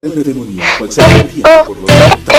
Una demonía, cual sea la energía, por lo tanto.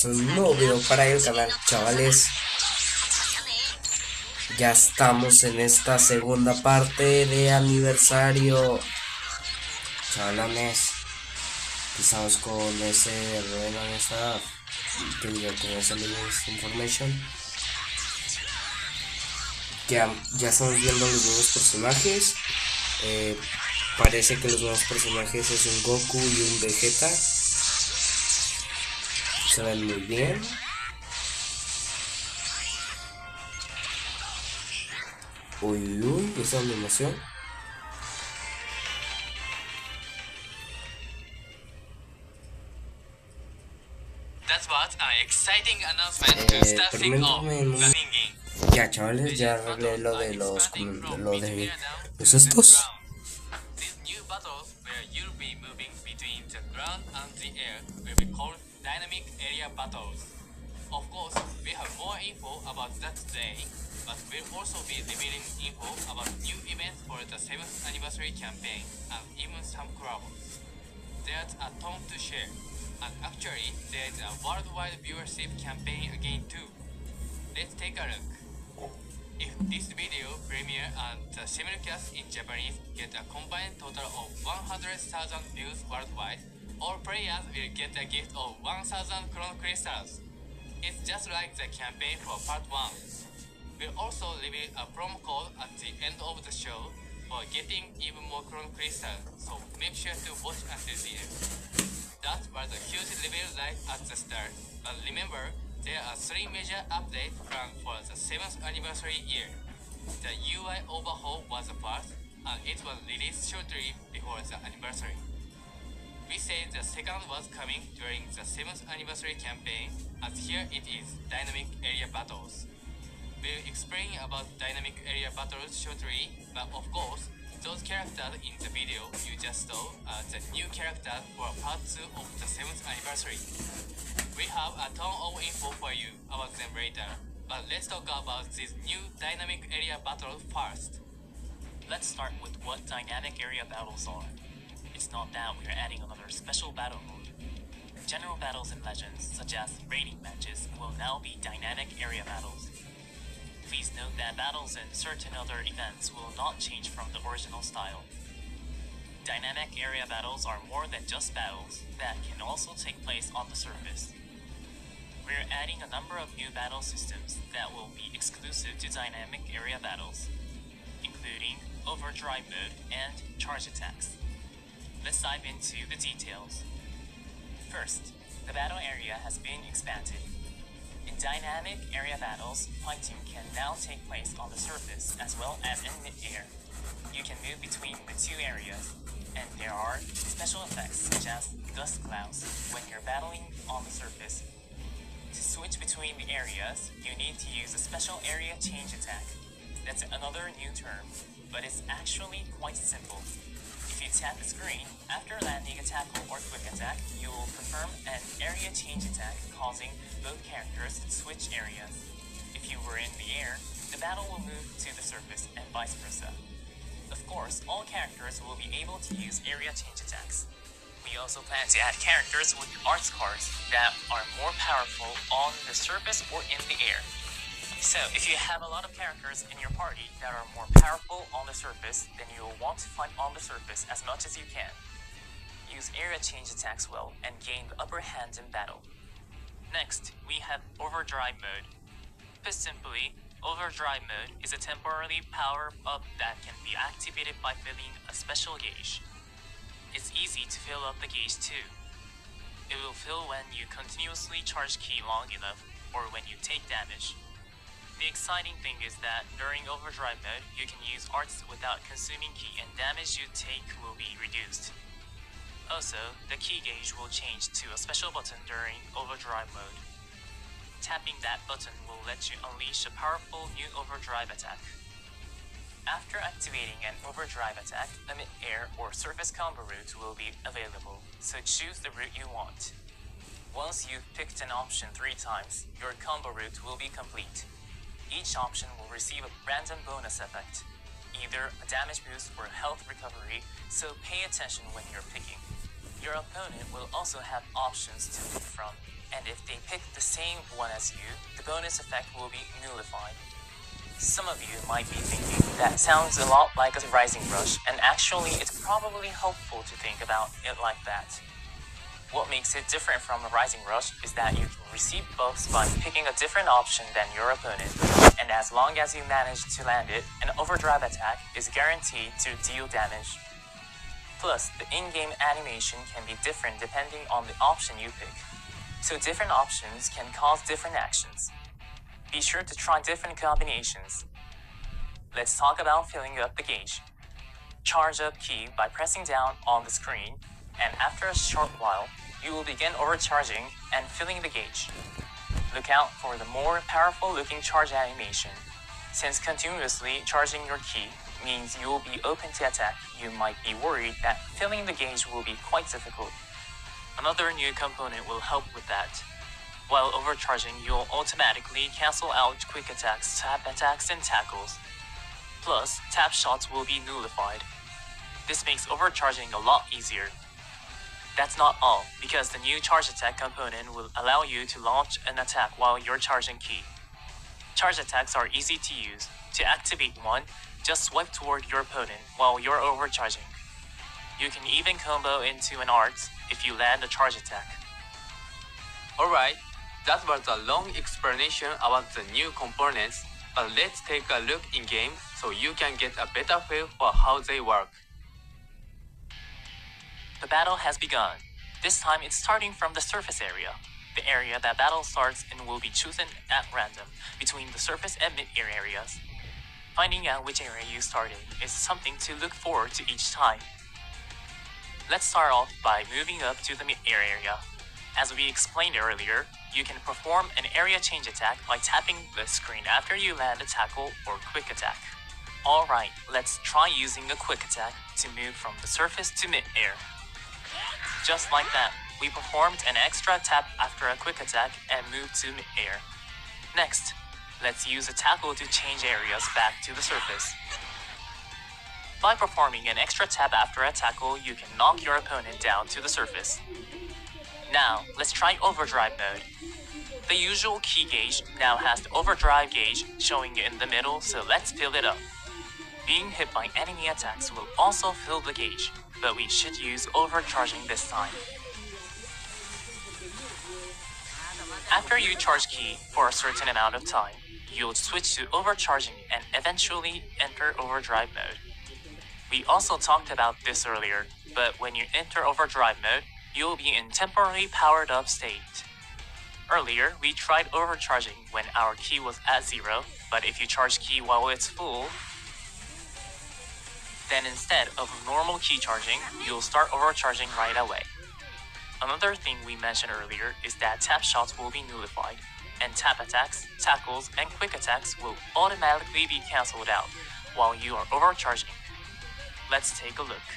Un nuevo video para el canal, chavales. Ya estamos en esta segunda parte de aniversario, chavalones. Empezamos con ese information. Ya estamos viendo los nuevos personajes. Parece que los nuevos personajes es un Goku y un Vegeta. Se ven muy bien. Uy, esa animación. Ya, chavales, ya arreglé lo de los estos. Dynamic area battles. Of course, we have more info about that today, but we'll also be revealing info about new events for the 7th anniversary campaign and even some collabs. There's a ton to share, and actually there's a worldwide viewership campaign again too. Let's take a look. If this video premiere and the simulcast in Japanese get a combined total of 100,000 views worldwide, all players will get a gift of 1,000 Chrono Crystals. It's just like the campaign for Part 1. We'll also reveal a promo code at the end of the show for getting even more Chrono Crystals, so make sure to watch until the end. That was a huge reveal right at the start, but remember, there are 3 major updates planned for the 7th anniversary year. The UI overhaul was the first, and it was released shortly before the anniversary. We said the second was coming during the 7th anniversary campaign, as here it is, Dynamic Area Battles. We'll explain about Dynamic Area Battles shortly, but of course, those characters in the video you just saw are the new characters for Part 2 of the 7th anniversary. We have a ton of info for you about them later, but let's talk about these new Dynamic Area Battles first. Let's start with what Dynamic Area Battles are. It's not that we're adding another special battle mode. General battles in Legends, such as raiding matches, will now be dynamic area battles. Please note that battles and certain other events will not change from the original style. Dynamic area battles are more than just battles that can also take place on the surface. We're adding a number of new battle systems that will be exclusive to dynamic area battles, including overdrive mode and charge attacks. Let's dive into the details. First, the battle area has been expanded. In dynamic area battles, fighting can now take place on the surface as well as in mid-air. You can move between the two areas, and there are special effects such as dust clouds when you're battling on the surface. To switch between the areas, you need to use a special area change attack. That's another new term, but it's actually quite simple. If you tap the screen, after landing a tackle or quick attack, you will perform an area change attack, causing both characters to switch areas. If you were in the air, the battle will move to the surface and vice versa. Of course, all characters will be able to use area change attacks. We also plan to add characters with arts cards that are more powerful on the surface or in the air. So, if you have a lot of characters in your party that are more powerful on the surface, then you will want to fight on the surface as much as you can. Use area change attacks well and gain the upper hand in battle. Next, we have Overdrive mode. Put simply, Overdrive mode is a temporary power-up that can be activated by filling a special gauge. It's easy to fill up the gauge too. It will fill when you continuously charge ki long enough or when you take damage. The exciting thing is that during overdrive mode, you can use arts without consuming ki and damage you take will be reduced. Also, the ki gauge will change to a special button during overdrive mode. Tapping that button will let you unleash a powerful new overdrive attack. After activating an overdrive attack, a mid-air or surface combo route will be available, so choose the route you want. Once you've picked an option 3 times, your combo route will be complete. Each option will receive a random bonus effect, either a damage boost or health recovery, so pay attention when you're picking. Your opponent will also have options to pick from, and if they pick the same one as you, the bonus effect will be nullified. Some of you might be thinking, that sounds a lot like a Rising Rush, and actually it's probably helpful to think about it like that. What makes it different from a Rising Rush is that you can receive buffs by picking a different option than your opponent, and as long as you manage to land it, an overdrive attack is guaranteed to deal damage. Plus, the in-game animation can be different depending on the option you pick, so different options can cause different actions. Be sure to try different combinations. Let's talk about filling up the gauge. Charge up ki by pressing down on the screen, and after a short while, you will begin overcharging and filling the gauge. Look out for the more powerful looking charge animation. Since continuously charging your ki means you will be open to attack, you might be worried that filling the gauge will be quite difficult. Another new component will help with that. While overcharging, you'll automatically cancel out quick attacks, tap attacks, and tackles. Plus, tap shots will be nullified. This makes overcharging a lot easier. That's not all, because the new charge attack component will allow you to launch an attack while you're charging ki. Charge attacks are easy to use. To activate one, just swipe toward your opponent while you're overcharging. You can even combo into an art if you land a charge attack. Alright, that was a long explanation about the new components, but let's take a look in game so you can get a better feel for how they work. The battle has begun. This time it's starting from the surface area. The area that battle starts in will be chosen at random between the surface and mid-air areas. Finding out which area you started is something to look forward to each time. Let's start off by moving up to the mid-air area. As we explained earlier, you can perform an area change attack by tapping the screen after you land a tackle or quick attack. Alright, let's try using a quick attack to move from the surface to mid-air. Just like that, we performed an extra tap after a quick attack and moved to mid-air. Next, let's use a tackle to change areas back to the surface. By performing an extra tap after a tackle, you can knock your opponent down to the surface. Now, let's try overdrive mode. The usual key gauge now has the overdrive gauge showing in the middle, so let's fill it up. Being hit by enemy attacks will also fill the gauge, but we should use overcharging this time. After you charge ki for a certain amount of time, you'll switch to overcharging and eventually enter overdrive mode. We also talked about this earlier, but when you enter overdrive mode, you'll be in temporarily powered up state. Earlier, we tried overcharging when our ki was at 0, but if you charge ki while it's full, then instead of normal ki charging, you'll start overcharging right away. Another thing we mentioned earlier is that tap shots will be nullified, and tap attacks, tackles, and quick attacks will automatically be cancelled out while you are overcharging. Let's take a look.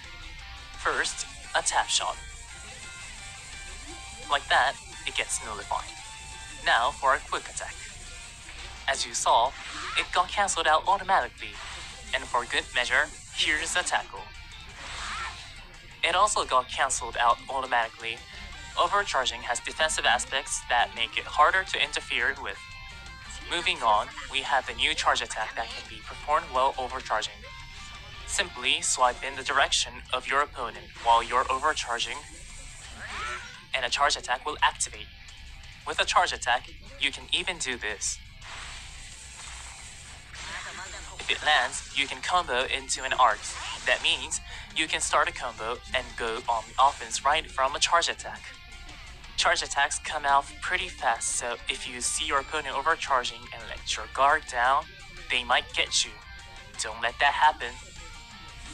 First, a tap shot. Like that, it gets nullified. Now for a quick attack. As you saw, it got cancelled out automatically, and for good measure, here's a tackle. It also got cancelled out automatically. Overcharging has defensive aspects that make it harder to interfere with. Moving on, we have the new charge attack that can be performed while overcharging. Simply swipe in the direction of your opponent while you're overcharging, and a charge attack will activate. With a charge attack, you can even do this. If it lands, you can combo into an art. That means you can start a combo and go on the offense right from a charge attack. Charge attacks come out pretty fast, so if you see your opponent overcharging and let your guard down, they might get you. Don't let that happen.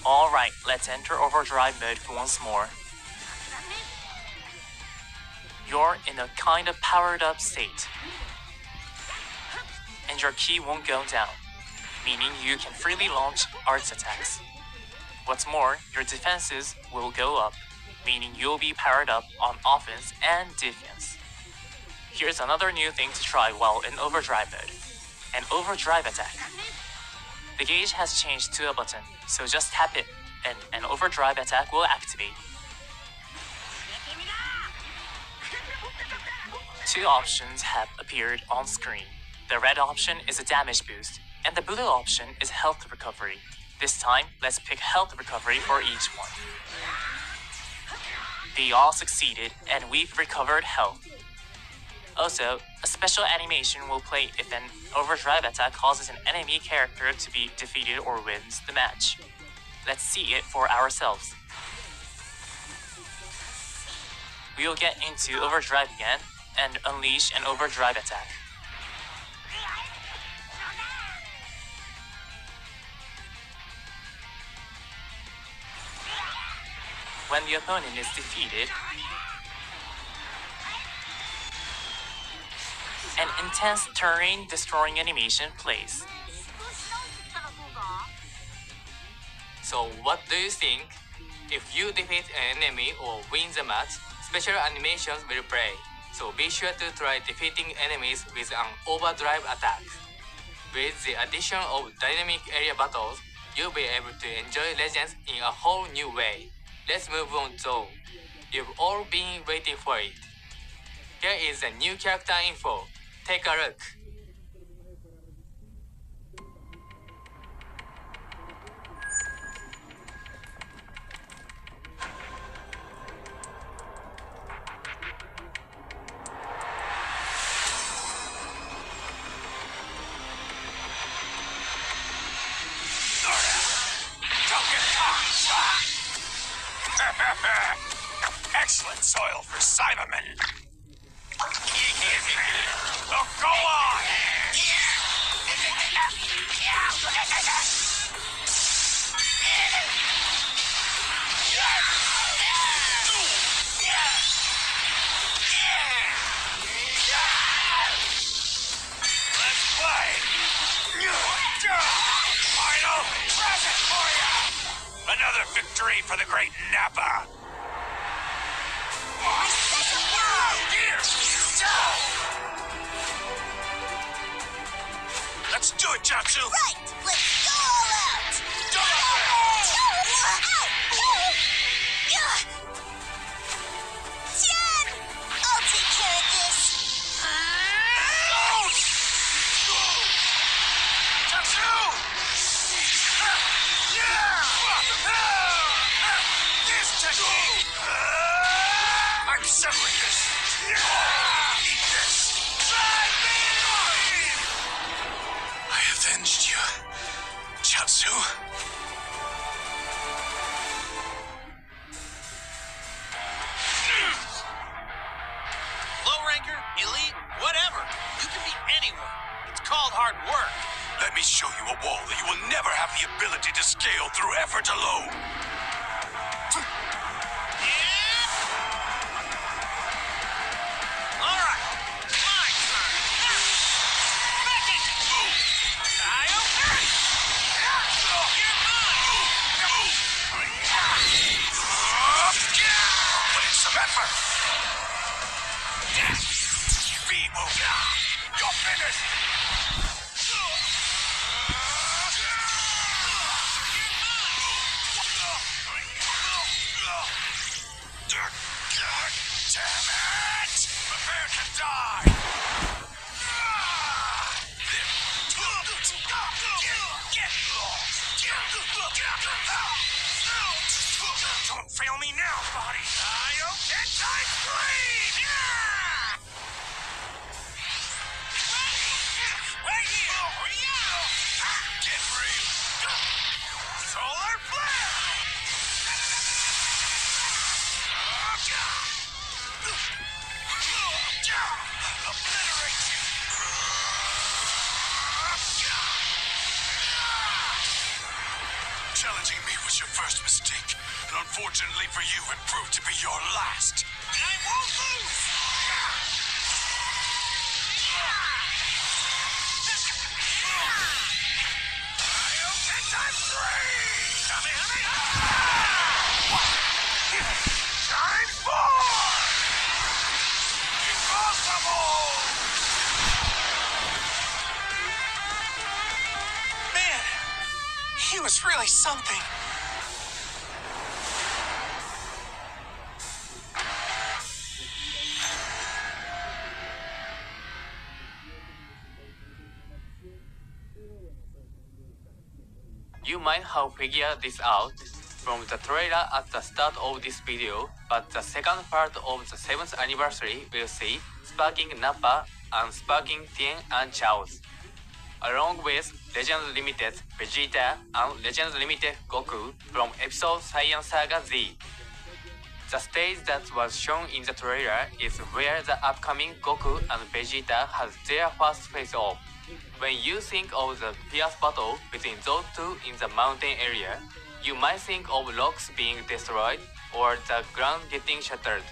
Alright, let's enter overdrive mode once more. You're in a kind of powered up state, and your ki won't go down, meaning you can freely launch arts attacks. What's more, your defenses will go up, meaning you'll be powered up on offense and defense. Here's another new thing to try while in overdrive mode, an overdrive attack. The gauge has changed to a button, so just tap it and an overdrive attack will activate. Two options have appeared on screen. The red option is a damage boost, and the blue option is health recovery. This time, let's pick health recovery for each one. They all succeeded, and we've recovered health. Also, a special animation will play if an overdrive attack causes an enemy character to be defeated or wins the match. Let's see it for ourselves. We'll get into overdrive again and unleash an overdrive attack. When the opponent is defeated, an intense terrain-destroying animation plays. So what do you think? If you defeat an enemy or win the match, special animations will play. So be sure to try defeating enemies with an overdrive attack. With the addition of dynamic area battles, you'll be able to enjoy Legends in a whole new way. Let's move on though. You've all been waiting for it. Here is the new character info. Take a look. Excellent soil for Cybermen. Well, go on! Let's play! Final present for you! Another victory for the great Nappa! Let's do it, Jatsu! Right! Let's go all out! Jen! I'll take care of this! Natsu? Low ranker, elite, whatever. You can be anyone. It's called hard work. Let me show you a wall that you will never have the ability to scale through effort alone. All right, my turn. Back in. Tayo. You're Put in some effort. B-move. You're finished. Damn it! Prepare to die! Don't fail me now, body! Anti-flame! Right here! Get real! Solar flare! Obliterate you! Challenging me was your first mistake, and unfortunately for you, it proved to be your last. And I won't lose! Time for impossible! Man, he was really something. You might have figured this out from the trailer at the start of this video, but the second part of the 7th anniversary will see sparking Nappa and sparking Tien and Chaos, along with Legends Limited Vegeta and Legends Limited Goku from episode Saiyan Saga Z. The stage that was shown in the trailer is where the upcoming Goku and Vegeta has their first face-off. When you think of the fierce battle between those two in the mountain area, you might think of rocks being destroyed or the ground getting shattered.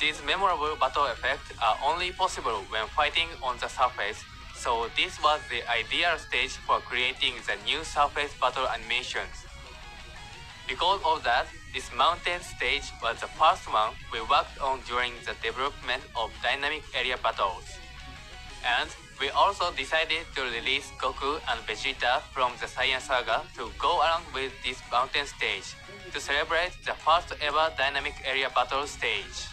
These memorable battle effects are only possible when fighting on the surface, so this was the ideal stage for creating the new surface battle animations. Because of that, this mountain stage was the first one we worked on during the development of dynamic area battles. And we also decided to release Goku and Vegeta from the Saiyan Saga to go along with this mountain stage to celebrate the first ever dynamic area battle stage.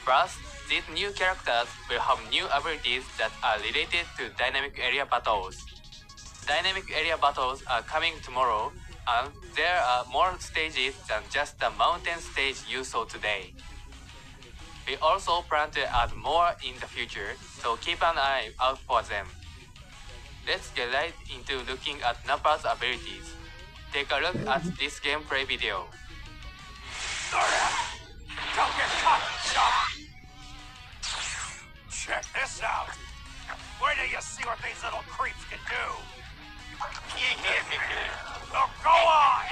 Plus, these new characters will have new abilities that are related to dynamic area battles. Dynamic area battles are coming tomorrow, and there are more stages than just the mountain stage you saw today. We also plan to add more in the future, so keep an eye out for them. Let's get right into looking at Nappa's abilities. Take a look at this gameplay video. Don't get caught, chump! Check this out! Where do you see what these little creeps can do? Oh, go on!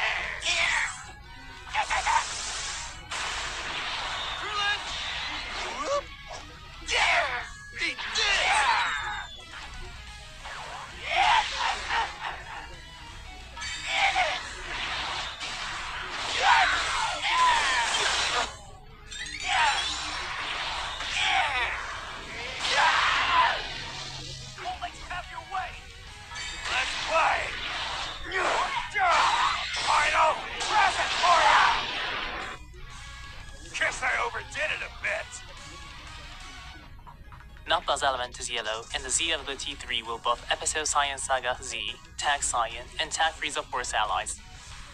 He did! Always have your way! Let's play! Final present for ya! Guess I overdid it a bit. Nappa's element is yellow, and the Z ability 3 will buff Episode Saiyan Saga Z, Tag Saiyan, and Tag Frieza Force allies.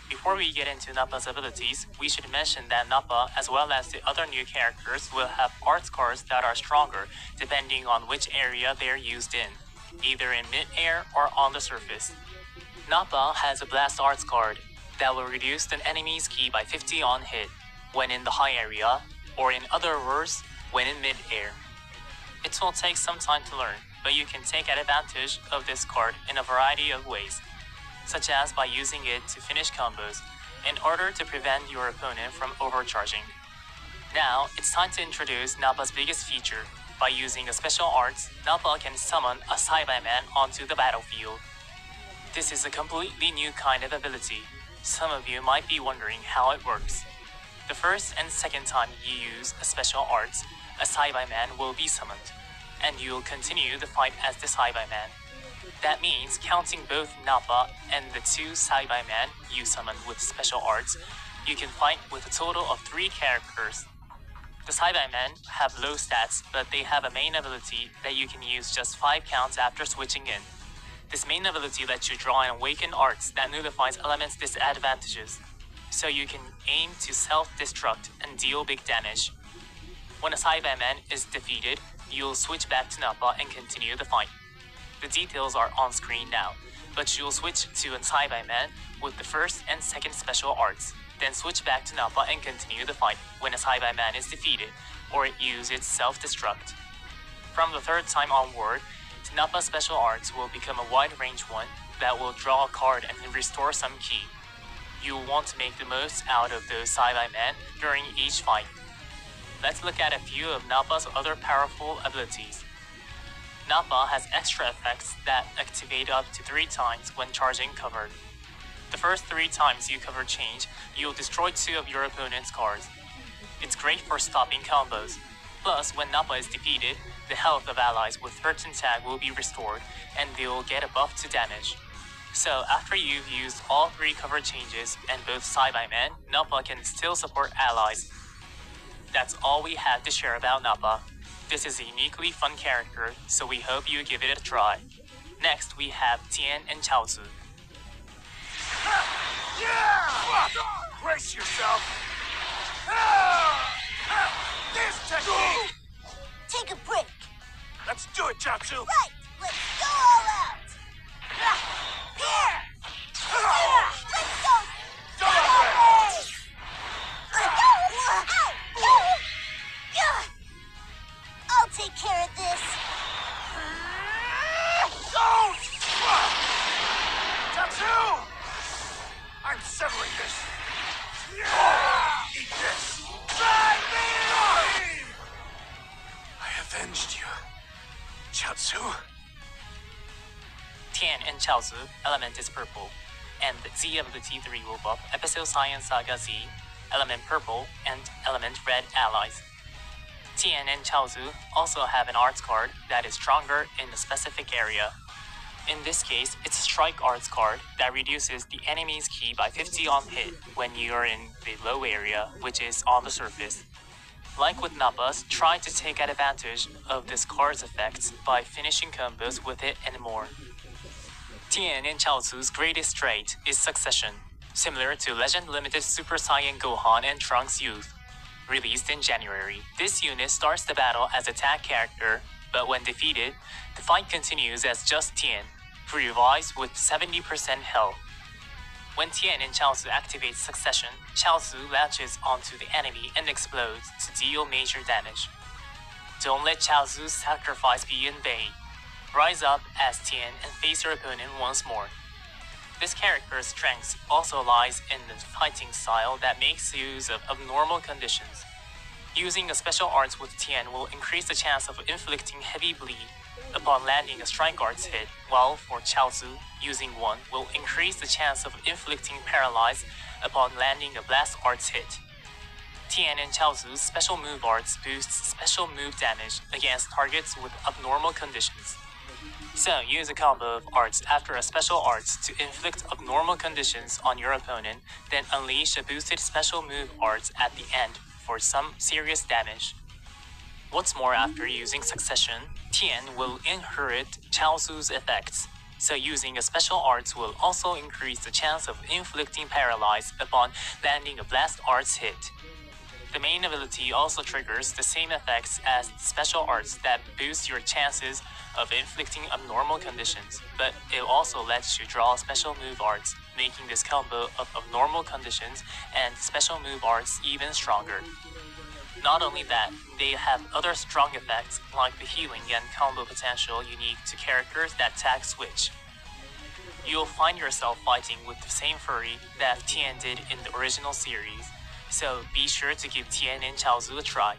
Before we get into Nappa's abilities, we should mention that Nappa, as well as the other new characters, will have arts cards that are stronger depending on which area they're used in. either in mid-air or on the surface. Nappa has a blast arts card that will reduce an enemy's ki by 50 on hit when in the high area, or in other words, when in mid-air. It will take some time to learn, but you can take advantage of this card in a variety of ways, such as by using it to finish combos in order to prevent your opponent from overcharging. Now, it's time to introduce Nappa's biggest feature. By using a special art, Nappa can summon a Saibai-man onto the battlefield. This is a completely new kind of ability. Some of you might be wondering how it works. The first and second time you use a special art, a Saibai-man will be summoned, and you'll continue the fight as the Saibai-man. That means counting both Nappa and the two Saibai-man you summon with special arts, you can fight with a total of 3 characters. The Saibai-men have low stats, but they have a main ability that you can use just 5 counts after switching in. This main ability lets you draw and awaken arts that nullifies elements' disadvantages, so you can aim to self-destruct and deal big damage. When a Saibai-man is defeated, you'll switch back to Nappa and continue the fight. The details are on screen now, but you'll switch to a Saibai-man with the first and second special arts, then switch back to Nappa and continue the fight when a Saibai-man is defeated, or it uses self-destruct. From the third time onward, Nappa's special arts will become a wide-range one that will draw a card and restore some ki. You'll want to make the most out of those Saibai-men during each fight. Let's look at a few of Nappa's other powerful abilities. Nappa has extra effects that activate up to 3 times when charging covered. The first 3 times you cover change, you'll destroy 2 of your opponent's cards. It's great for stopping combos. Plus, when Nappa is defeated, the health of allies with certain tag will be restored, and they'll get a buff to damage. So, after you've used all 3 cover changes and both Saibai-men, Nappa can still support allies. That's all we have to share about Nappa. This is a uniquely fun character, so we hope you give it a try. Next, we have Tien and Chaozu. Brace yourself. This technique. Take a break. Let's do it, Jatsu. Right, let's go all out. Here. Let's go. I'll take care of this. Don't! Jatsu! I'm settling this. Eat this. I avenged you, Jatsu. Tien and Chaozu, element is purple, and Z ability 3 will buff Episode Science Saga Z, element purple, and element red allies. Tien and Chaozu also have an arts card that is stronger in a specific area. In this case, it's a strike arts card that reduces the enemy's ki by 50 on hit when you're in the low area, which is on the surface. Like with Nappa's, try to take advantage of this card's effects by finishing combos with it and more. Tien and Chaozu's greatest trait is Succession, similar to Legend Limited Super Saiyan Gohan and Trunks Youth. Released in January, this unit starts the battle as a tag character, but when defeated, the fight continues as just Tien, who revives with 70% health. When Tien and Chaozu activate Succession, Chaozu latches onto the enemy and explodes to deal major damage. Don't let Chaozu's sacrifice be in vain. Rise up as Tien and face your opponent once more. This character's strength also lies in the fighting style that makes use of abnormal conditions. Using a special arts with Tien will increase the chance of inflicting heavy bleed upon landing a strike arts hit, while for Chaozu, using one will increase the chance of inflicting paralyze upon landing a blast arts hit. Tien and Chaozu's special move arts boosts special move damage against targets with abnormal conditions. So use a combo of arts after a special arts to inflict abnormal conditions on your opponent, then unleash a boosted special move arts at the end for some serious damage. What's more, after using Succession, Tien will inherit Chaozu's effects, so using a special arts will also increase the chance of inflicting paralyze upon landing a blast arts hit. The main ability also triggers the same effects as special arts that boost your chances of inflicting abnormal conditions, but it also lets you draw special move arts, making this combo of abnormal conditions and special move arts even stronger. Not only that, they have other strong effects like the healing and combo potential unique to characters that tag switch. You'll find yourself fighting with the same furry that Tien did in the original series, so be sure to give Tien and Chaozu a try.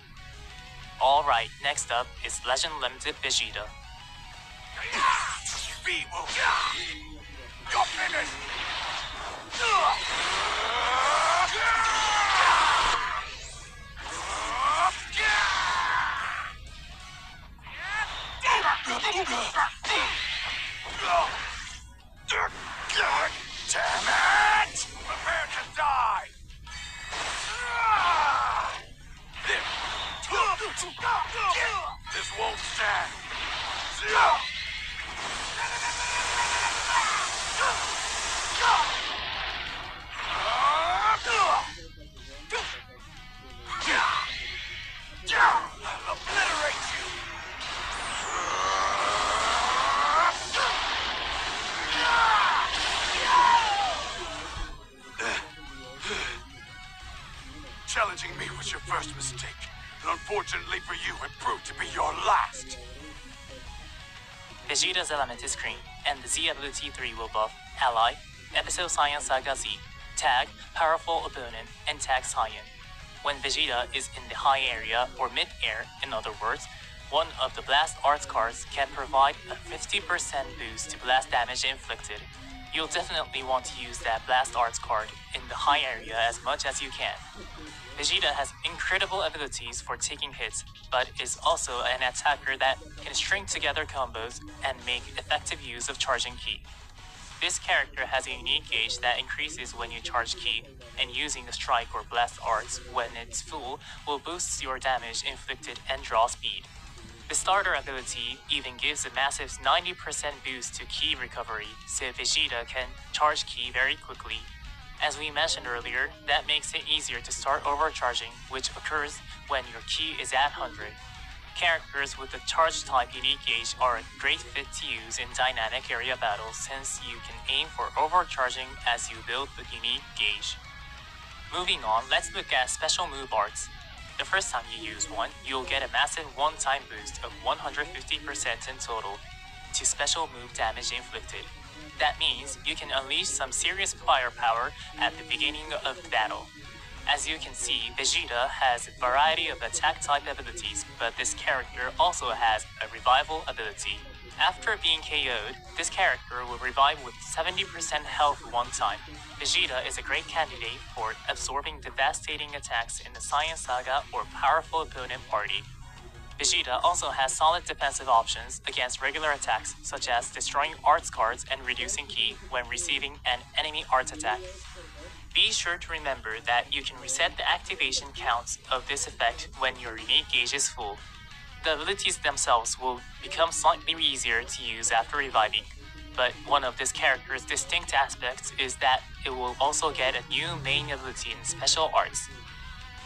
Alright, next up is Legend Limited Vegeta. Feeble! You're finished! Damn it! Prepare to die! This won't stand. I'll obliterate you! Challenging me was your first mistake, and unfortunately for you, it proved to be your last. Vegeta's element is green, and the Z ability 3 will buff Ally, Episode Saiyan Saga Z, Tag, Powerful Opponent, and Tag Saiyan. When Vegeta is in the high area or mid-air, in other words, one of the Blast Arts cards can provide a 50% boost to blast damage inflicted. You'll definitely want to use that Blast Arts card in the high area as much as you can. Vegeta has incredible abilities for taking hits, but is also an attacker that can string together combos and make effective use of charging ki. This character has a unique gauge that increases when you charge ki, and using the strike or blast arts when it's full will boost your damage inflicted and draw speed. The starter ability even gives a massive 90% boost to ki recovery, so Vegeta can charge ki very quickly. As we mentioned earlier, that makes it easier to start overcharging, which occurs when your ki is at 100. Characters with the charge type unique gauge are a great fit to use in dynamic area battles since you can aim for overcharging as you build the unique gauge. Moving on, let's look at special move arts. The first time you use one, you'll get a massive one-time boost of 150% in total to special move damage inflicted. That means you can unleash some serious firepower at the beginning of the battle. As you can see, Vegeta has a variety of attack type abilities, but this character also has a revival ability. After being KO'd, this character will revive with 70% health one time. Vegeta is a great candidate for absorbing devastating attacks in the Saiyan Saga or powerful opponent party. Vegeta also has solid defensive options against regular attacks, such as destroying arts cards and reducing ki when receiving an enemy arts attack. Be sure to remember that you can reset the activation counts of this effect when your unique gauge is full. The abilities themselves will become slightly easier to use after reviving, but one of this character's distinct aspects is that it will also get a new main ability in special arts.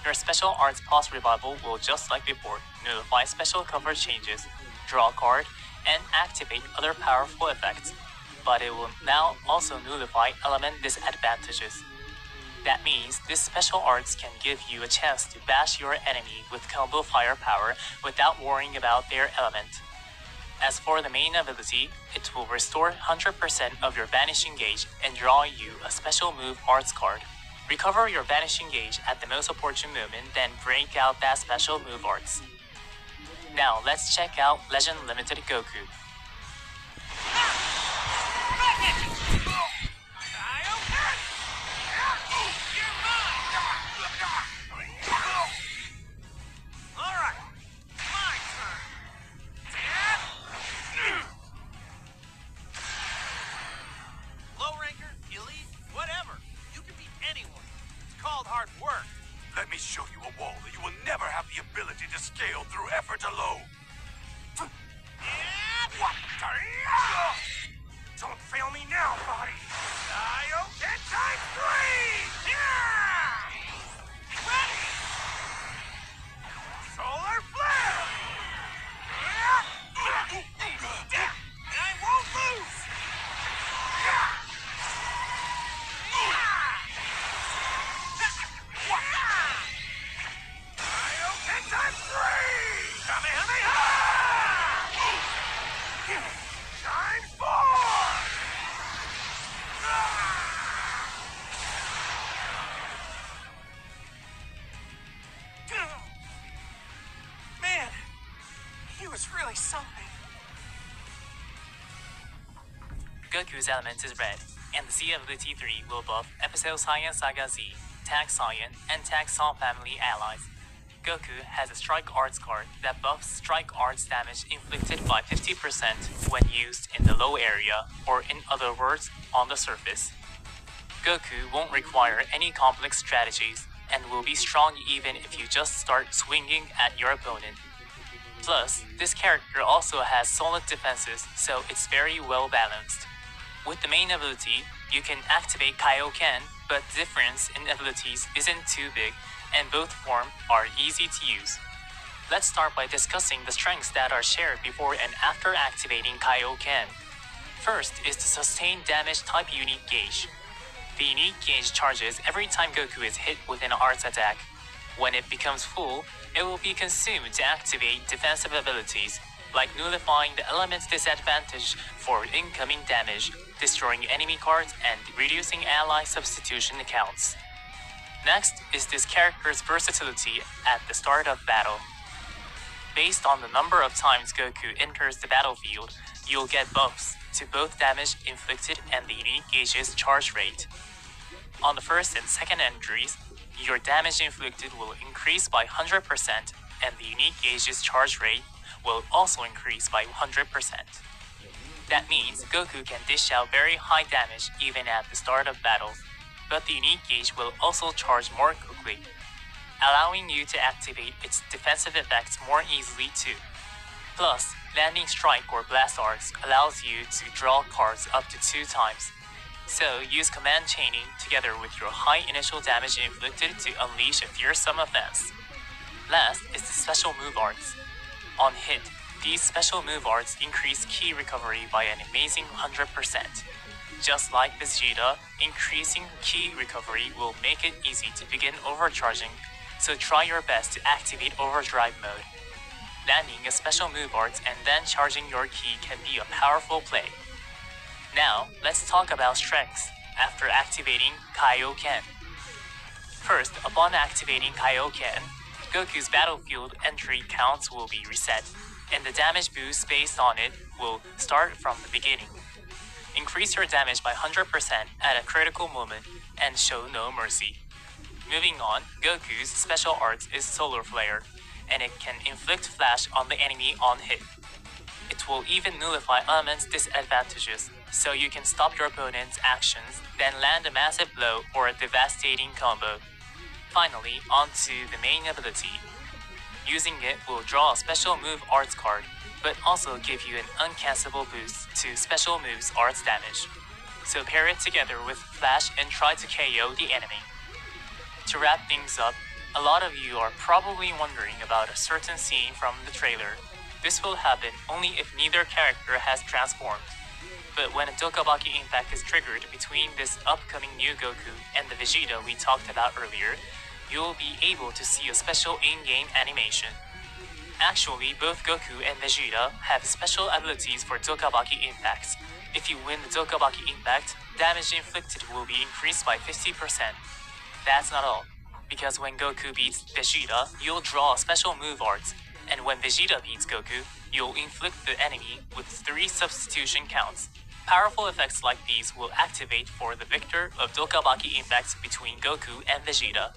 Your special arts post-revival will, just like before, nullify special cover changes, draw a card, and activate other powerful effects, but it will now also nullify element disadvantages. That means this special arts can give you a chance to bash your enemy with combo firepower without worrying about their element. As for the main ability, it will restore 100% of your vanishing gauge and draw you a special move arts card. Recover your vanishing gauge at the most opportune moment, then break out that special move arts. Now let's check out Legend Limited Goku. Hard work. Let me show you a wall that you will never have the ability to scale through effort alone. What? Don't fail me now, body. Kaioken times 3! Ready? was really something. Goku's element is red, and the Z ability 3 will buff Episode Saiyan Saga Z, Tag Saiyan, and Tag Song family allies. Goku has a Strike Arts card that buffs Strike Arts damage inflicted by 50% when used in the low area, or in other words, on the surface. Goku won't require any complex strategies, and will be strong even if you just start swinging at your opponent. Plus, this character also has solid defenses, so it's very well balanced. With the main ability, you can activate Kaioken, but the difference in abilities isn't too big, and both forms are easy to use. Let's start by discussing the strengths that are shared before and after activating Kaioken. First is the sustained damage type unique gauge. The unique gauge charges every time Goku is hit with an arts attack. When it becomes full, it will be consumed to activate defensive abilities, like nullifying the element's disadvantage for incoming damage, destroying enemy cards, and reducing ally substitution counts. Next is this character's versatility at the start of battle. Based on the number of times Goku enters the battlefield, you'll get buffs to both damage inflicted and the unique gauge's charge rate. On the first and second entries, your damage inflicted will increase by 100%, and the unique gauge's charge rate will also increase by 100%. That means Goku can dish out very high damage even at the start of battles, but the unique gauge will also charge more quickly, allowing you to activate its defensive effects more easily too. Plus, landing strike or blast arts allows you to draw cards up to 2 times. So use command chaining together with your high initial damage inflicted to unleash a fearsome offense. Last is the special move arts. On hit, these special move arts increase ki recovery by an amazing 100%. Just like Vegeta, increasing ki recovery will make it easy to begin overcharging, so try your best to activate overdrive mode. Landing a special move art and then charging your ki can be a powerful play. Now, let's talk about strengths after activating Kaioken. First, upon activating Kaioken, Goku's battlefield entry counts will be reset, and the damage boost based on it will start from the beginning. Increase your damage by 100% at a critical moment and show no mercy. Moving on, Goku's special art is Solar Flare, and it can inflict flash on the enemy on hit. It will even nullify elements' disadvantages, so you can stop your opponent's actions, then land a massive blow or a devastating combo. Finally, onto the main ability. Using it will draw a special move arts card, but also give you an uncancelable boost to special moves arts damage. So pair it together with flash and try to KO the enemy. To wrap things up, a lot of you are probably wondering about a certain scene from the trailer. This will happen only if neither character has transformed. But when a Dokabaki impact is triggered between this upcoming new Goku and the Vegeta we talked about earlier, you'll be able to see a special in-game animation. Actually, both Goku and Vegeta have special abilities for Dokabaki impacts. If you win the Dokabaki impact, damage inflicted will be increased by 50%. That's not all, because when Goku beats Vegeta, you'll draw a special move art, and when Vegeta beats Goku, you'll inflict the enemy with 3 substitution counts. Powerful effects like these will activate for the victor of Dokabaki impacts between Goku and Vegeta.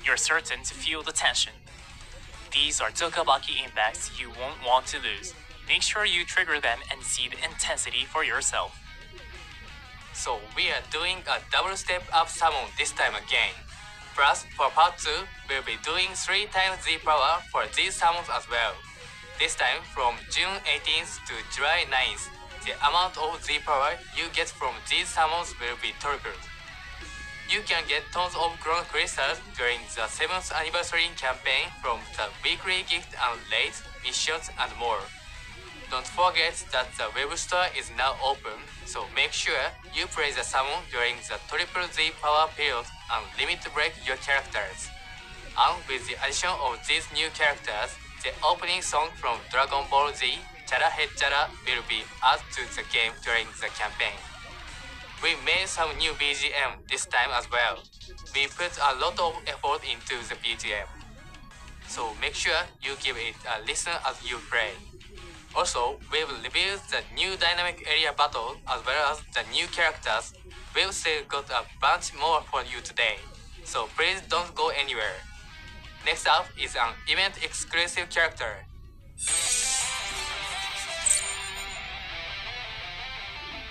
You're certain to feel the tension. These are Dokabaki impacts you won't want to lose. Make sure you trigger them and see the intensity for yourself. So we are doing a double step up summon this time again. Plus, for part 2, we'll be doing 3 times Z power for these summons as well. This time from June 18th to July 9th, the amount of Z power you get from these summons will be tripled. You can get tons of Chrono Crystals during the 7th anniversary campaign from the weekly gift and raids, missions and more. Don't forget that the web store is now open, so make sure you play the summon during the Triple Z power period and limit break your characters. And with the addition of these new characters, the opening song from Dragon Ball Z, Chara Hechara, will be added to the game during the campaign. We made some new BGM this time as well. We put a lot of effort into the BGM. So make sure you give it a listen as you play. Also, we've revealed the new dynamic area battle as well as the new characters. We've still got a bunch more for you today, so please don't go anywhere. Next up is an event exclusive character.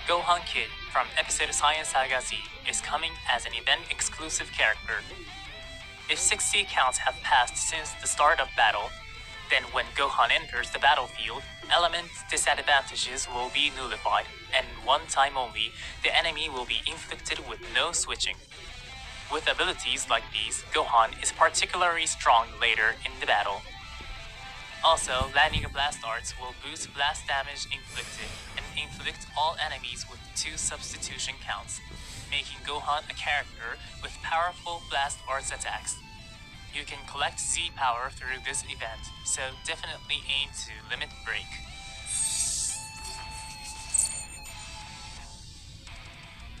Gohan Kid from episode Science Saga Z is coming as an event-exclusive character. If 60 counts have passed since the start of battle, then when Gohan enters the battlefield, element disadvantages will be nullified, and one time only, the enemy will be inflicted with no switching. With abilities like these, Gohan is particularly strong later in the battle. Also, landing a blast arts will boost blast damage inflicted and inflict all enemies with 2 substitution counts, making Gohan a character with powerful blast arts attacks. You can collect Z power through this event, so definitely aim to limit break.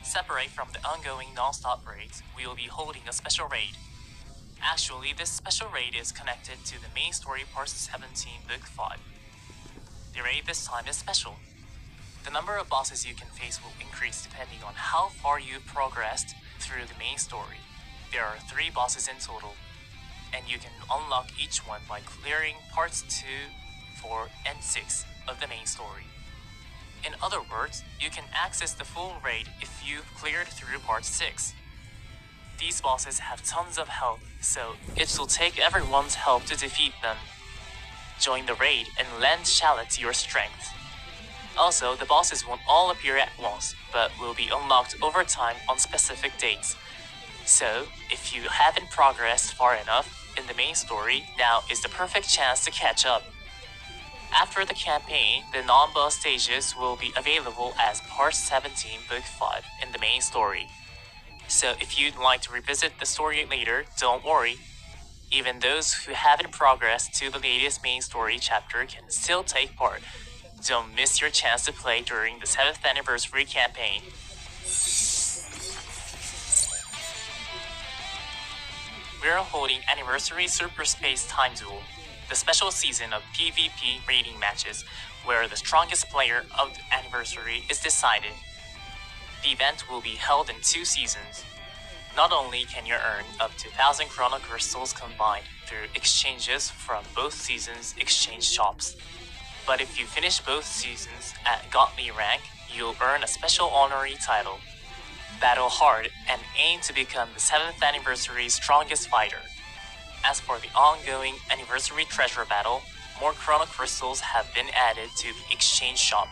Separate from the ongoing non-stop raids, we will be holding a special raid. Actually, this special raid is connected to the main story Part 17 Book 5. The raid this time is special. The number of bosses you can face will increase depending on how far you've progressed through the main story. There are 3 bosses in total, and you can unlock each one by clearing parts 2, 4, and 6 of the main story. In other words, you can access the full raid if you've cleared through part 6. These bosses have tons of health, so it will take everyone's help to defeat them. Join the raid and lend Shallot your strength. Also, the bosses won't all appear at once, but will be unlocked over time on specific dates. So, if you haven't progressed far enough in the main story, now is the perfect chance to catch up. After the campaign, the non-boss stages will be available as Part 17 Book 5 in the main story. So if you'd like to revisit the story later, don't worry. Even those who haven't progressed to the latest main story chapter can still take part. Don't miss your chance to play during the 7th anniversary campaign. We're holding Anniversary Super Space Time Duel, the special season of PvP rating matches where the strongest player of the anniversary is decided. The event will be held in 2 seasons. Not only can you earn up to 1,000 Chrono Crystals combined through exchanges from both seasons' exchange shops, but if you finish both seasons at Godly rank, you'll earn a special honorary title. Battle hard and aim to become the 7th anniversary's strongest fighter. As for the ongoing anniversary treasure battle, more Chrono Crystals have been added to the exchange shop.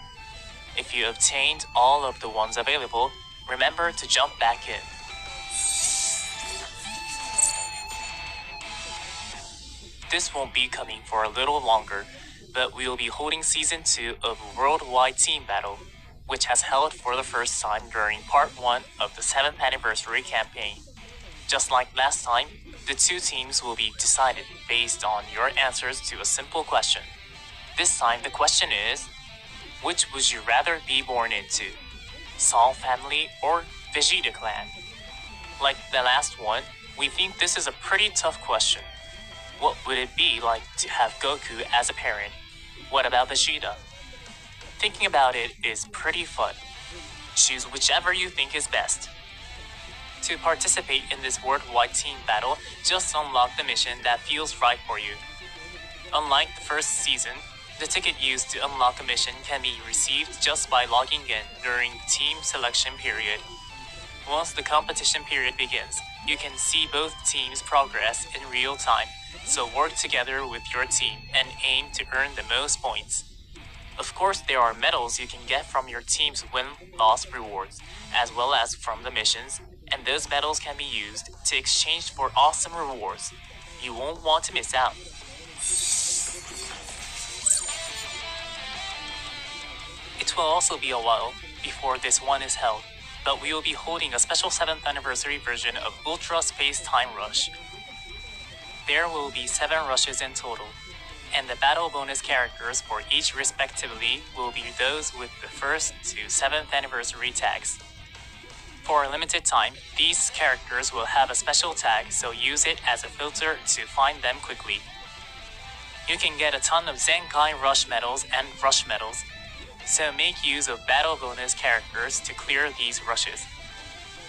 If you obtained all of the ones available, remember to jump back in. This won't be coming for a little longer, but we will be holding Season 2 of Worldwide Team Battle, which has held for the first time during Part 1 of the 7th Anniversary campaign. Just like last time, the 2 teams will be decided based on your answers to a simple question. This time the question is, which would you rather be born into? Song family or Vegeta clan? Like the last one, we think this is a pretty tough question. What would it be like to have Goku as a parent? What about Vegeta? Thinking about it is pretty fun. Choose whichever you think is best. To participate in this worldwide team battle, just unlock the mission that feels right for you. Unlike the first season, the ticket used to unlock a mission can be received just by logging in during the team selection period. Once the competition period begins, you can see both teams' progress in real time, so work together with your team and aim to earn the most points. Of course, there are medals you can get from your team's win-loss rewards, as well as from the missions, and those medals can be used to exchange for awesome rewards. You won't want to miss out. It will also be a while before this one is held, but we will be holding a special 7th anniversary version of Ultra Space Time Rush. There will be 7 rushes in total, and the battle bonus characters for each respectively will be those with the 1st to 7th anniversary tags. For a limited time, these characters will have a special tag, so use it as a filter to find them quickly. You can get a ton of Zenkai Rush medals and Rush medals, so make use of battle bonus characters to clear these rushes.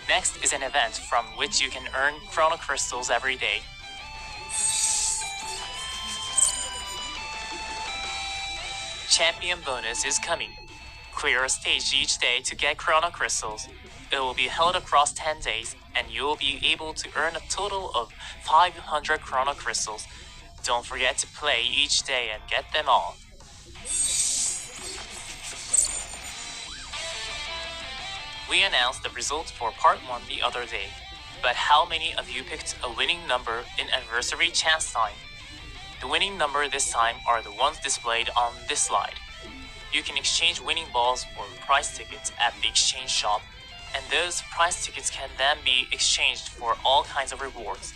Next is an event from which you can earn Chrono Crystals every day. Champion bonus is coming. Clear a stage each day to get Chrono Crystals. It will be held across 10 days, and you will be able to earn a total of 500 Chrono Crystals. Don't forget to play each day and get them all. We announced the results for Part 1 the other day, but how many of you picked a winning number in Anniversary Chance Time? The winning number this time are the ones displayed on this slide. You can exchange winning balls for prize tickets at the exchange shop, and those prize tickets can then be exchanged for all kinds of rewards.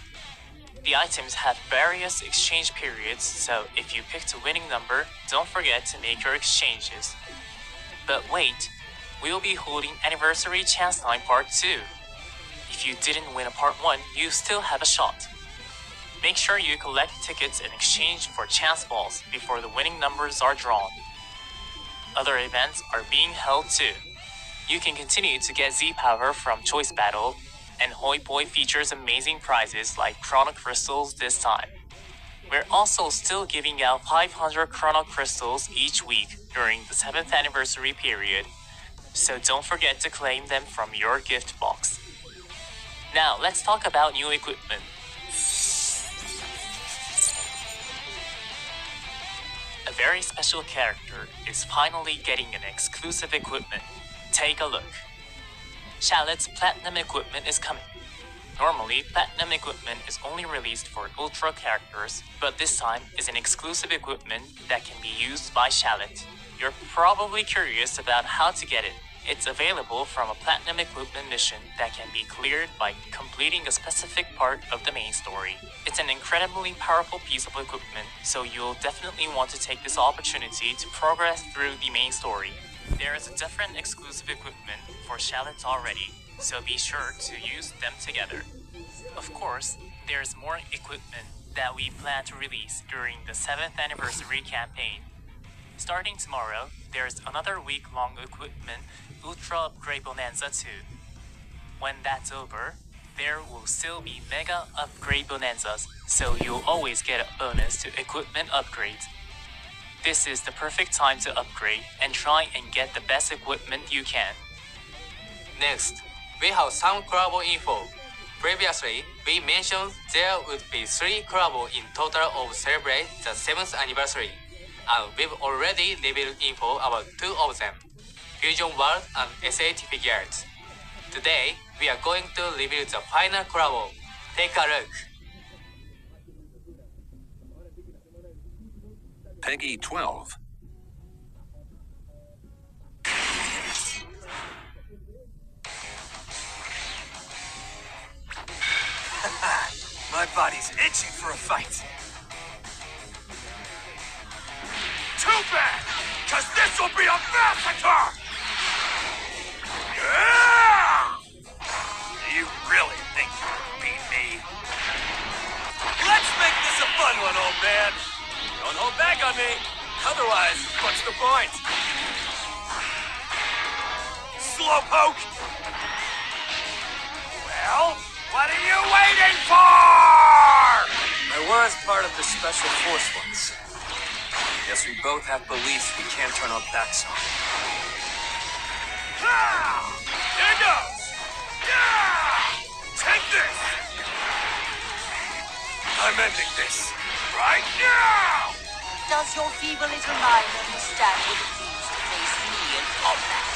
The items have various exchange periods, so if you picked a winning number, don't forget to make your exchanges. But wait, we'll be holding Anniversary Chance Time Part 2. If you didn't win a Part 1, you still have a shot. Make sure you collect tickets in exchange for chance balls before the winning numbers are drawn. Other events are being held too. You can continue to get Z-Power from Choice Battle, and Hoi Poi features amazing prizes like Chrono Crystals this time. We're also still giving out 500 Chrono Crystals each week during the 7th anniversary period, so don't forget to claim them from your gift box. Now let's talk about new equipment. A very special character is finally getting an exclusive equipment. Take a look. Shallot's Platinum equipment is coming. Normally, Platinum equipment is only released for Ultra characters, but this time is an exclusive equipment that can be used by Shallot. You're probably curious about how to get it. It's available from a Platinum equipment mission that can be cleared by completing a specific part of the main story. It's an incredibly powerful piece of equipment, so you'll definitely want to take this opportunity to progress through the main story. There is a different exclusive equipment for Shallot already, so be sure to use them together. Of course, there's more equipment that we plan to release during the 7th anniversary campaign. Starting tomorrow, there's another week-long equipment Ultra Upgrade Bonanza 2. When that's over, there will still be Mega Upgrade Bonanzas, so you'll always get a bonus to equipment upgrades. This is the perfect time to upgrade and try and get the best equipment you can. Next, we have some collabo info. Previously, we mentioned there would be 3 collabo in total of celebrate the 7th anniversary, and we've already revealed info about 2 of them, Fusion World and SAT Figures. Today, we are going to reveal the final collabo. Take a look. Peggy 12. My body's itching for a fight. Too bad, cause this will be a massacre! Yeah! You really think you can beat me? Let's make this a fun one, old man. Don't hold back on me. Otherwise, what's the point? Slowpoke! Well, what are you waiting for? I was part of the Special Force once. Guess we both have beliefs we can't turn our backs on. Here goes! Yeah! Take this! I'm ending this right now! Does your feeble little mind understand what it means to face me in combat?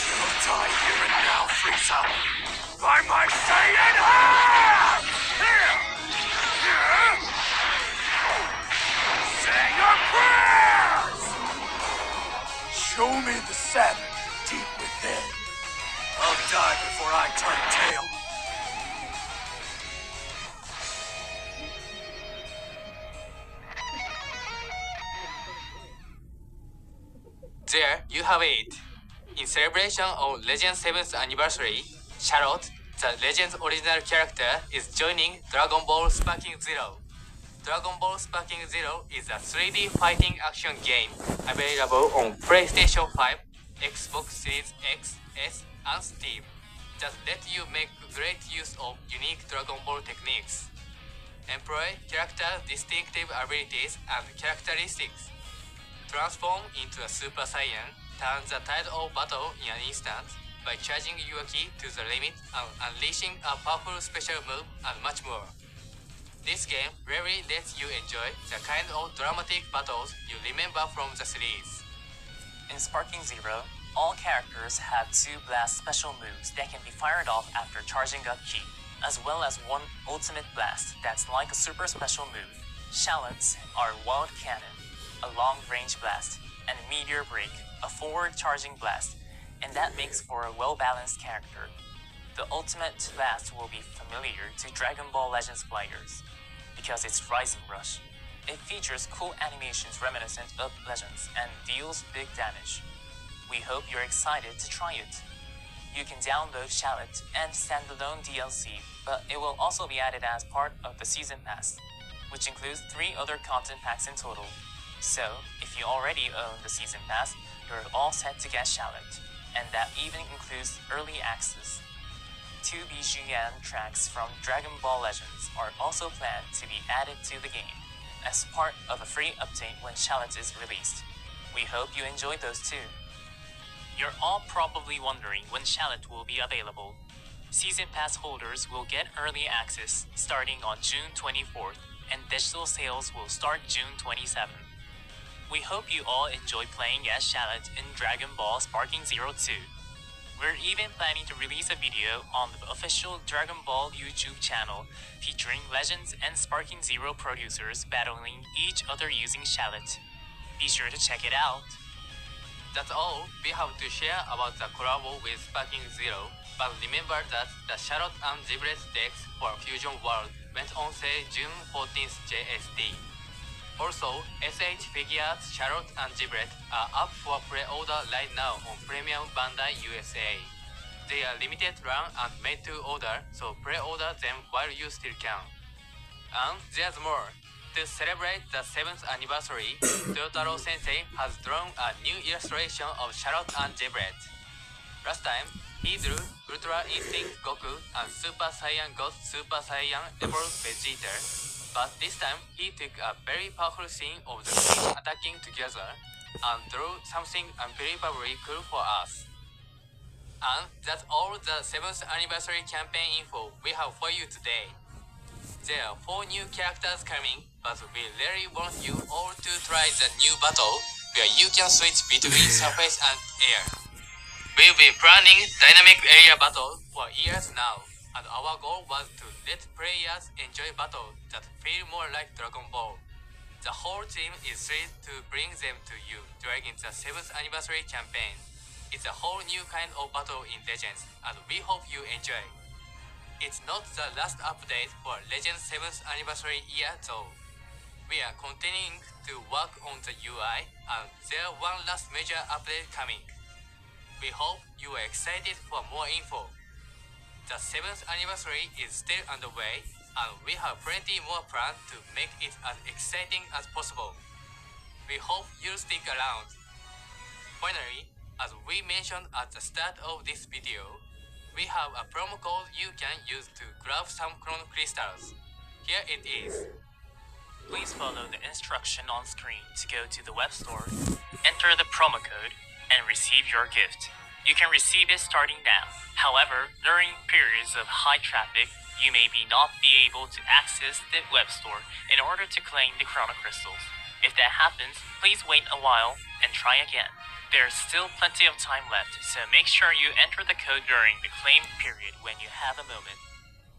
You'll die here and now, Frieza! By my Saiyan hand! Here! Here! Say your prayers! Show me the Saturn deep within. I'll die before I turn tail. There you have it. In celebration of Legend's 7th anniversary, Charlotte, the Legend's original character, is joining Dragon Ball Sparking Zero. Dragon Ball Sparking Zero is a 3D fighting action game available on PlayStation 5, Xbox Series X, S, and Steam that let you make great use of unique Dragon Ball techniques. Employ characters' distinctive abilities and characteristics. Transform into a Super Saiyan, turn the tide of battle in an instant by charging your ki to the limit and unleashing a powerful special move and much more. This game really lets you enjoy the kind of dramatic battles you remember from the series. In Sparking Zero, all characters have 2 blast special moves that can be fired off after charging up ki, as well as one ultimate blast that's like a super special move. Shallots are Wild Cannon, a long-range blast, and Meteor Break, a forward-charging blast, and that makes for a well-balanced character. The ultimate blast will be familiar to Dragon Ball Legends players, because it's Rising Rush. It features cool animations reminiscent of Legends and deals big damage. We hope you're excited to try it. You can download Shallot and standalone DLC, but it will also be added as part of the Season Pass, which includes 3 other content packs in total. So, if you already own the Season Pass, you're all set to get Shallot, and that even includes early access. 2 BGM tracks from Dragon Ball Legends are also planned to be added to the game, as part of a free update when Shallot is released. We hope you enjoyed those too. You're all probably wondering when Shallot will be available. Season Pass holders will get early access starting on June 24th, and digital sales will start June 27th. We hope you all enjoy playing as Shallot in Dragon Ball Sparking Zero 2. We're even planning to release a video on the official Dragon Ball YouTube channel featuring Legends and Sparking Zero producers battling each other using Shallot. Be sure to check it out. That's all we have to share about the collab with Sparking Zero, but remember that the Shallot and Giblet decks for Fusion World went on sale June 14th JST. Also, SH Figures Shallot and Giblet are up for pre-order right now on Premium Bandai USA. They are limited run and made to order, so pre-order them while you still can. And there's more. To celebrate the 7th anniversary, Totaro Sensei has drawn a new illustration of Shallot and Giblet. Last time, he drew Ultra Instinct Goku and Super Saiyan God Super Saiyan Evolved Vegeta, but this time he took a very powerful scene of the team attacking together and drew something unbelievably cool for us. And that's all the 7th anniversary campaign info we have for you today. There are 4 new characters coming, but we really want you all to try the new battle where you can switch between surface and air. We've been planning dynamic area battle for years now, and our goal was to let players enjoy battles that feel more like Dragon Ball. The whole team is thrilled to bring them to you during the 7th anniversary campaign. It's a whole new kind of battle in Legends, and we hope you enjoy. It's not the last update for Legends 7th anniversary year though. We are continuing to work on the UI, and there's one last major update coming. We hope you are excited for more info. The 7th anniversary is still underway, and we have plenty more planned to make it as exciting as possible. We hope you'll stick around. Finally, as we mentioned at the start of this video, we have a promo code you can use to grab some Chrono Crystals. Here it is. Please follow the instruction on screen to go to the web store, enter the promo code, and receive your gift. You can receive it starting now. However, during periods of high traffic, you may not be able to access the web store in order to claim the Chrono Crystals. If that happens, please wait a while and try again. There's still plenty of time left, so make sure you enter the code during the claim period when you have a moment.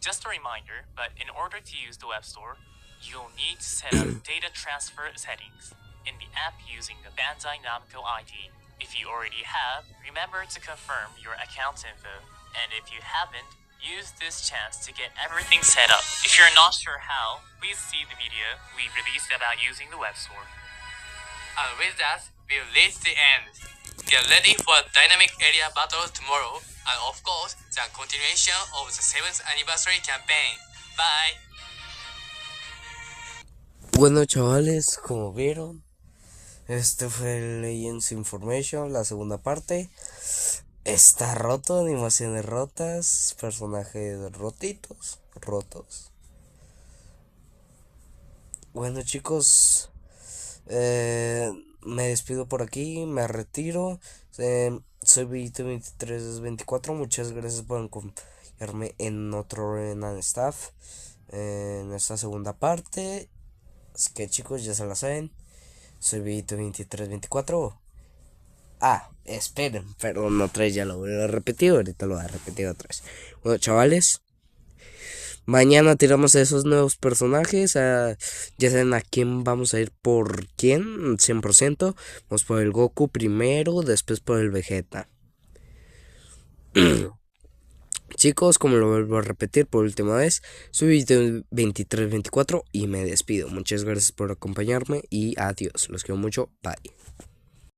Just a reminder, but in order to use the web store, you'll need to set up data transfer settings in the app using the Bandai Namco ID. If you already have, remember to confirm your account info, and if you haven't, use this chance to get everything set up. If you're not sure how, please see the video we released about using the web store. And with that, we've reached the end. Get ready for dynamic area battles tomorrow, and of course, the continuation of the 7th anniversary campaign. Bye! Bueno, chavales, como vieron, este fue el Legends Information, la segunda parte. Está roto, animaciones rotas, personajes rotos. Bueno, chicos, me despido por aquí, me retiro. Soy Vegeta2324, muchas gracias por acompañarme en otro Renan Staff, en esta segunda parte. Así que, chicos, ya se la saben. Soy Vegeta2324. Esperen, perdón, otra vez ya lo voy a repetir. Ahorita lo voy a repetir otra vez. Bueno, chavales, mañana tiramos a esos nuevos personajes. Ya saben a quién vamos a ir por quién, 100%. Vamos por el Goku primero, después por el Vegeta. Chicos, como lo vuelvo a repetir por última vez, soy 2324 y me despido. Muchas gracias por acompañarme y adiós. Los quiero mucho. Bye.